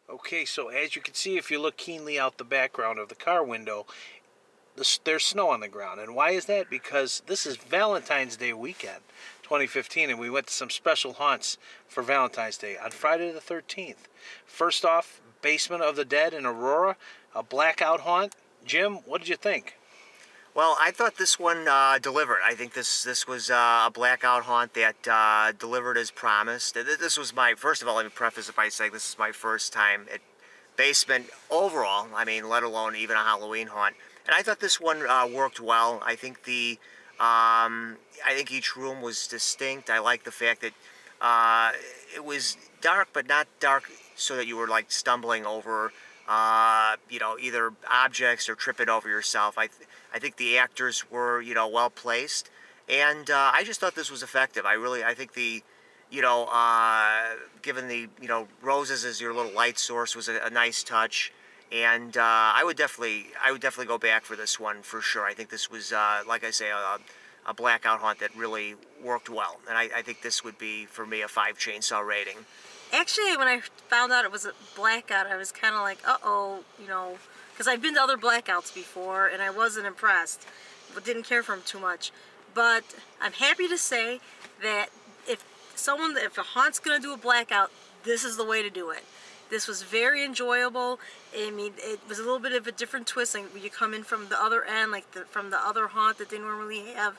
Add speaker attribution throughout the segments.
Speaker 1: Okay, so as you can see, if you look keenly out the background of the car window, there's snow on the ground. And why is that? Because this is Valentine's Day weekend, 2015, and we went to some special haunts for Valentine's Day on Friday the 13th. First off, Basement of the Dead in Aurora, a blackout haunt. Jim, what did you think?
Speaker 2: Well, I thought this one delivered. I think this was a blackout haunt that delivered as promised. This was my, first of all, let me preface it by saying this is my first time at Basement overall. I mean, let alone even a Halloween haunt. And I thought this one worked well. I think I think each room was distinct. I like the fact that it was dark, but not dark so that you were like stumbling over, you know, either objects or tripping over yourself. I think the actors were, you know, well placed, and I just thought this was effective. I think the, you know, given the, you know, roses as your little light source was a nice touch, and I would definitely go back for this one for sure. I think this was, like I say, a blackout haunt that really worked well, and I think this would be for me a 5 chainsaw rating.
Speaker 3: Actually, when I found out it was a blackout, I was kind of like, uh-oh, you know, because I've been to other blackouts before, and I wasn't impressed, but didn't care for them too much. But I'm happy to say that if a haunt's going to do a blackout, this is the way to do it. This was very enjoyable. I mean, it was a little bit of a different twist. Like when you come in from the other end, like from the other haunt that they normally have,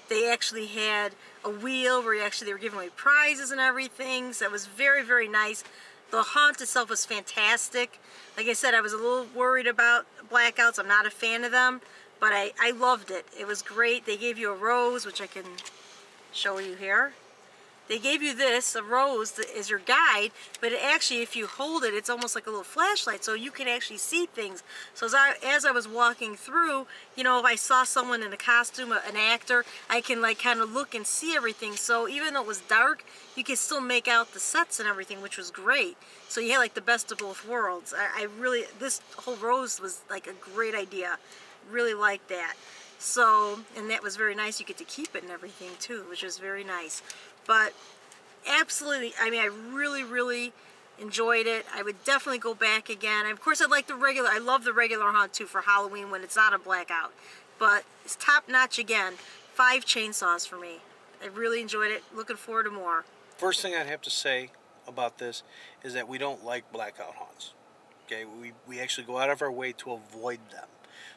Speaker 3: they actually had a wheel where they were giving away prizes and everything. So it was very, very nice. The haunt itself was fantastic. Like I said, I was a little worried about blackouts. I'm not a fan of them, but I loved it. It was great. They gave you a rose, which I can show you here. They gave you this, a rose, that is your guide, but it actually, if you hold it, it's almost like a little flashlight, so you can actually see things. So as I was walking through, you know, if I saw someone in a costume, an actor, I can like kind of look and see everything. So even though it was dark, you could still make out the sets and everything, which was great. So you had like the best of both worlds. I really, this whole rose was like a great idea. Really liked that. So, and that was very nice. You get to keep it and everything too, which was very nice. But absolutely, I mean, I really, really enjoyed it. I would definitely go back again. Of course, I love the regular haunt too for Halloween when it's not a blackout. But it's top notch again. 5 chainsaws for me. I really enjoyed it. Looking forward to more.
Speaker 1: First thing I'd have to say about this is that we don't like blackout haunts. Okay, we actually go out of our way to avoid them.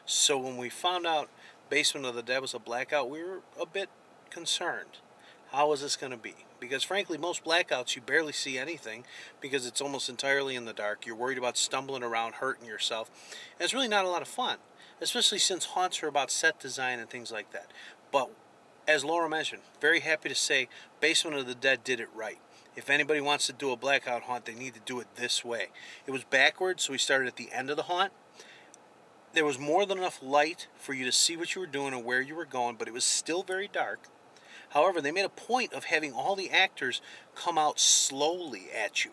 Speaker 1: So when we found out Basement of the Dead was a blackout, we were a bit concerned. How is this going to be? Because frankly, most blackouts you barely see anything because it's almost entirely in the dark. You're worried about stumbling around, hurting yourself. And it's really not a lot of fun, especially since haunts are about set design and things like that. But as Laura mentioned, very happy to say Basement of the Dead did it right. If anybody wants to do a blackout haunt, they need to do it this way. It was backwards, so we started at the end of the haunt. There was more than enough light for you to see what you were doing and where you were going, but it was still very dark. However, they made a point of having all the actors come out slowly at you.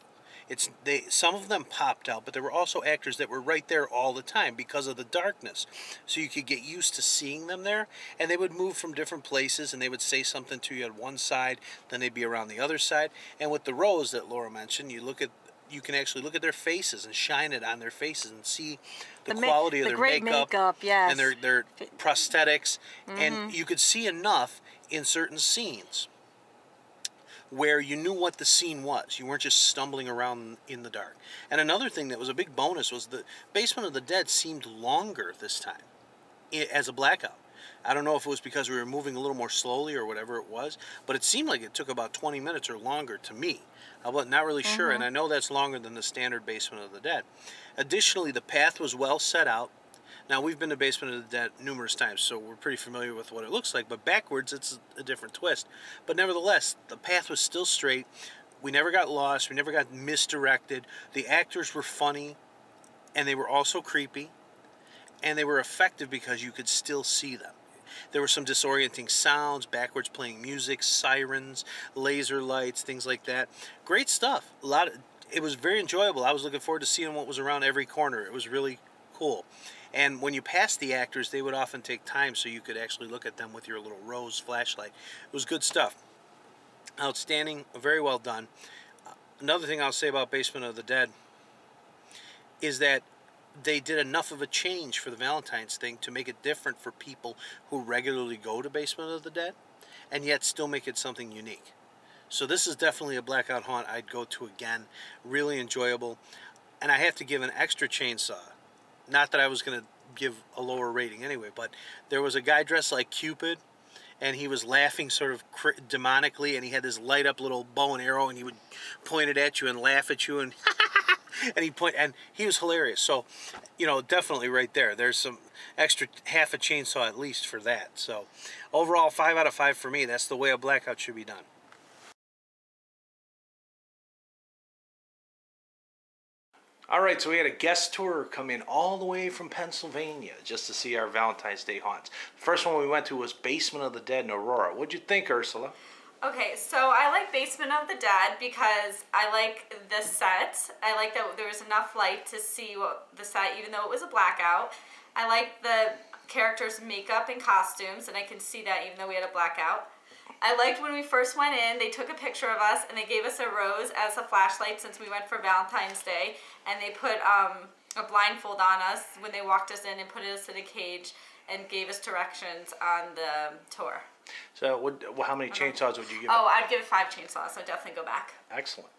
Speaker 1: Some of them popped out, but there were also actors that were right there all the time because of the darkness. So you could get used to seeing them there, and they would move from different places, and they would say something to you at one side, then they'd be around the other side. And with the rose that Laura mentioned, you can actually look at their faces and shine it on their faces and see the quality of their makeup,
Speaker 3: yes,
Speaker 1: and their prosthetics, and you could see enough in certain scenes where you knew what the scene was. You weren't just stumbling around in the dark. And another thing that was a big bonus was the Basement of the Dead seemed longer this time as a blackout. I don't know if it was because we were moving a little more slowly or whatever it was, but it seemed like it took about 20 minutes or longer to me. I was not really sure, and I know that's longer than the standard Basement of the Dead. Additionally, the path was well set out. Now, we've been to Basement of the Dead numerous times, so we're pretty familiar with what it looks like, but backwards, it's a different twist. But nevertheless, the path was still straight. We never got lost. We never got misdirected. The actors were funny, and they were also creepy, and they were effective because you could still see them. There were some disorienting sounds, backwards playing music, sirens, laser lights, things like that. Great stuff. It was very enjoyable. I was looking forward to seeing what was around every corner. It was really cool. And when you passed the actors, they would often take time so you could actually look at them with your little rose flashlight. It was good stuff. Outstanding, very well done. Another thing I'll say about Basement of the Dead is that they did enough of a change for the Valentine's thing to make it different for people who regularly go to Basement of the Dead, and yet still make it something unique. So this is definitely a blackout haunt I'd go to again. Really enjoyable. And I have to give an extra chainsaw. Not that I was going to give a lower rating anyway, but there was a guy dressed like Cupid, and he was laughing sort of demonically, and he had this light up little bow and arrow, and he would point it at you and laugh at you, and and he was hilarious. So, you know, definitely right there. There's some extra half a chainsaw at least for that. So, overall, 5 out of 5 for me. That's the way a blackout should be done. All right, so we had a guest tour come in all the way from Pennsylvania just to see our Valentine's Day haunts. The first one we went to was Basement of the Dead in Aurora. What'd you think, Ursula?
Speaker 4: Okay, so I like Basement of the Dead because I like the set. I like that there was enough light to see what the set, even though it was a blackout. I like the characters' makeup and costumes, and I can see that even though we had a blackout. I liked when we first went in, they took a picture of us and they gave us a rose as a flashlight since we went for Valentine's Day, and they put a blindfold on us when they walked us in and put us in a cage and gave us directions on the tour.
Speaker 1: So how many chainsaws would you give it?
Speaker 4: Oh, I'd give it 5 chainsaws, so definitely go back.
Speaker 1: Excellent.